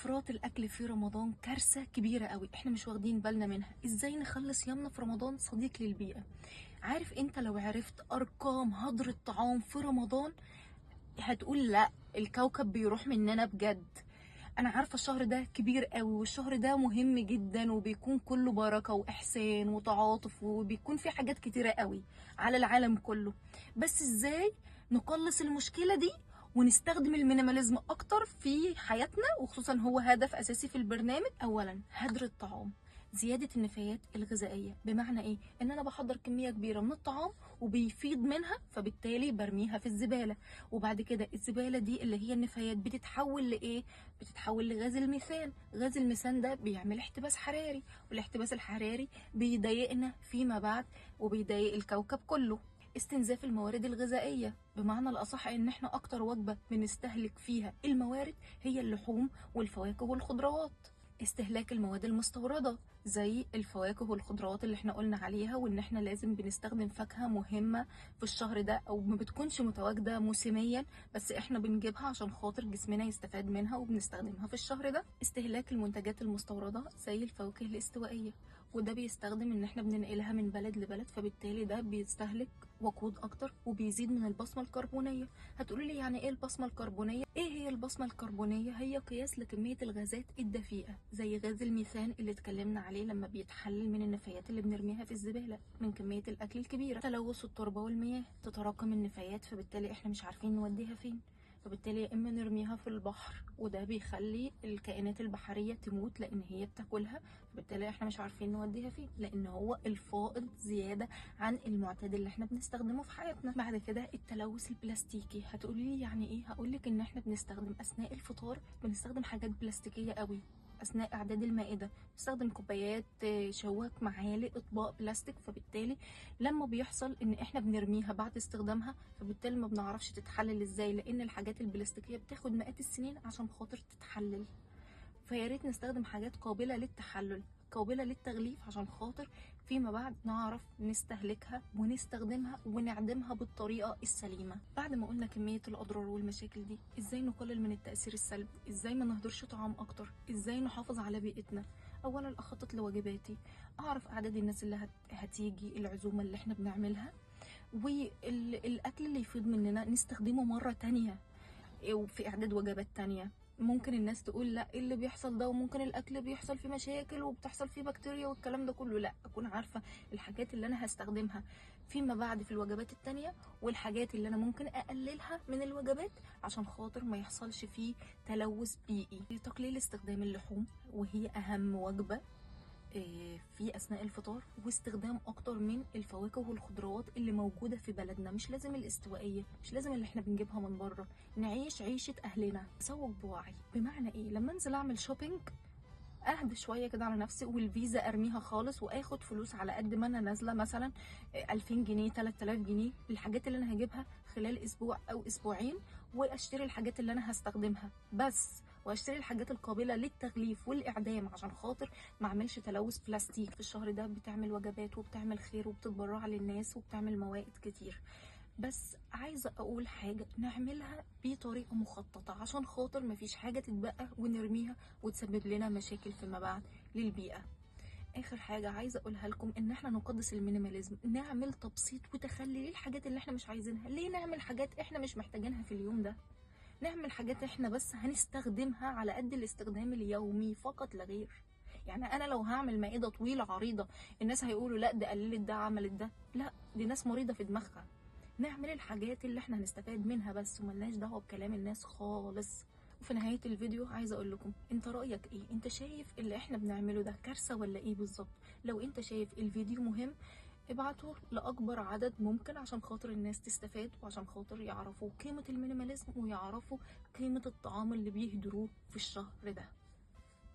افراط الاكل في رمضان كارثه كبيره قوي، احنا مش واخدين بالنا منها. ازاي نخلي صيامنا في رمضان صديق للبيئه؟ عارف انت لو عرفت ارقام هدر الطعام في رمضان هتقول لا، الكوكب بيروح مننا بجد. انا عارفه الشهر ده كبير قوي، والشهر ده مهم جدا، وبيكون كله بركه واحسان وتعاطف، وبيكون في حاجات كتيره قوي على العالم كله. بس ازاي نقلص المشكله دي ونستخدم المينيماليزم اكتر في حياتنا، وخصوصا هو هدف اساسي في البرنامج. اولا هدر الطعام، زياده النفايات الغذائيه. بمعنى ايه؟ ان انا بحضر كميه كبيره من الطعام وبيفيض منها، فبالتالي برميها في الزباله، وبعد كده الزباله دي اللي هي النفايات بتتحول لايه؟ بتتحول لغاز الميثان. غاز الميثان ده بيعمل احتباس حراري، والاحتباس الحراري بيضايقنا فيما بعد وبيضايق الكوكب كله. استنزاف الموارد الغذائية، بمعنى الأصح إن إحنا أكتر وجبة بنستهلك فيها الموارد هي اللحوم والفواكه والخضروات. استهلاك المواد المستوردة زي الفواكه والخضروات اللي احنا قلنا عليها، وان احنا لازم بنستخدم فاكهة مهمة في الشهر ده، او ما بتكونش متواجدة موسميا، بس احنا بنجيبها عشان خاطر جسمنا يستفاد منها وبنستخدمها في الشهر ده. استهلاك المنتجات المستوردة زي الفواكه الاستوائية، وده بيستخدم ان احنا بننقلها من بلد لبلد، فبالتالي ده بيستهلك وقود اكتر وبيزيد من البصمة الكربونية. هتقولي لي يعني ايه البصمة الكربونية؟ ايه هي البصمة الكربونية؟ هي قياس لكمية الغازات الدفيئة زي غاز الميثان اللي اتكلمنا عليه لما بيتحلل من النفايات اللي بنرميها في الزبالة من كمية الاكل الكبيرة. تلوث التربة والمياه، تتراكم النفايات، فبالتالي احنا مش عارفين نوديها فين، فبالتالي يا اما نرميها في البحر، وده بيخلي الكائنات البحريه تموت لان هي بتاكلها، فبالتالي احنا مش عارفين نوديها فين لان هو الفائض زياده عن المعتاد اللي احنا بنستخدمه في حياتنا. بعد كده التلوث البلاستيكي. هتقولي لي يعني ايه؟ هقولك ان احنا بنستخدم اثناء الفطار بنستخدم حاجات بلاستيكيه قوي. اثناء اعداد المائده بنستخدم كوبايات، شواك، معالق، اطباق بلاستيك، فبالتالي لما بيحصل ان احنا بنرميها بعد استخدامها، فبالتالي ما بنعرفش تتحلل ازاي، لان الحاجات البلاستيكيه بتاخد مئات السنين عشان خاطر تتحلل. فيا ريت نستخدم حاجات قابله للتحلل، قابله للتغليف، عشان خاطر فيما بعد نعرف نستهلكها ونستخدمها ونعدمها بالطريقه السليمه. بعد ما قلنا كميه الاضرار والمشاكل دي، ازاي نقلل من التاثير السلبي؟ ازاي ما نهدرش طعام اكتر؟ ازاي نحافظ على بيئتنا؟ اولا اخطط لواجباتي، اعرف اعداد الناس اللي هتيجي العزومه اللي احنا بنعملها، والاكل اللي يفيض مننا نستخدمه مره تانية وفي اعداد وجبات تانية. ممكن الناس تقول لا، ايه اللي بيحصل ده؟ وممكن الاكل بيحصل فيه مشاكل وبتحصل فيه بكتيريا والكلام ده كله. لا، اكون عارفه الحاجات اللي انا هستخدمها فيما بعد في الوجبات التانية، والحاجات اللي انا ممكن اقللها من الوجبات عشان خاطر ما يحصلش فيه تلوث بيئي. تقليل استخدام اللحوم، وهي اهم وجبه في اثناء الفطار، واستخدام اكتر من الفواكه والخضروات اللي موجوده في بلدنا. مش لازم الاستوائيه، مش لازم اللي احنا بنجيبها من بره. نعيش عيشه اهلنا، اسوق بوعي. بمعنى ايه؟ لما انزل اعمل شوبينج اهدى شويه كده على نفسي، والفيزا ارميها خالص، واخد فلوس على قد ما انا نازله، مثلا 2000 جنيه 3000 جنيه الحاجات اللي انا هجيبها خلال اسبوع او اسبوعين، واشتري الحاجات اللي انا هستخدمها بس، واشتري الحاجات القابله للتغليف والاعدام عشان خاطر ما اعملش تلوث بلاستيك. في الشهر ده بتعمل وجبات وبتعمل خير وبتتبرع للناس وبتعمل موائد كتير. بس عايزه اقول حاجه، نعملها بطريقه مخططه عشان خاطر مفيش حاجه تتبقى ونرميها وتسبب لنا مشاكل فيما بعد للبيئه. اخر حاجه عايزه اقولها لكم ان احنا نقدس المينيماليزم، نعمل تبسيط وتخلي للحاجات اللي احنا مش عايزينها. ليه نعمل حاجات احنا مش محتاجينها في اليوم ده؟ نعمل حاجات احنا بس هنستخدمها على قد الاستخدام اليومي فقط لا غير. يعني انا لو هعمل مائده طويله عريضه، الناس هيقولوا لا ده قللت، ده عملت ده. لا، دي ناس مريضه في دماغها. نعمل الحاجات اللي احنا هنستفاد منها بس، وملناش دعوه بكلام الناس خالص. وفي نهايه الفيديو عايزه اقول لكم، انت رايك ايه؟ انت شايف اللي احنا بنعمله ده كارثه ولا ايه بالظبط؟ لو انت شايف الفيديو مهم ابعته لاكبر عدد ممكن عشان خاطر الناس تستفاد، وعشان خاطر يعرفوا قيمه المينيماليزم ويعرفوا قيمه الطعام اللي بيهدروه في الشهر ده.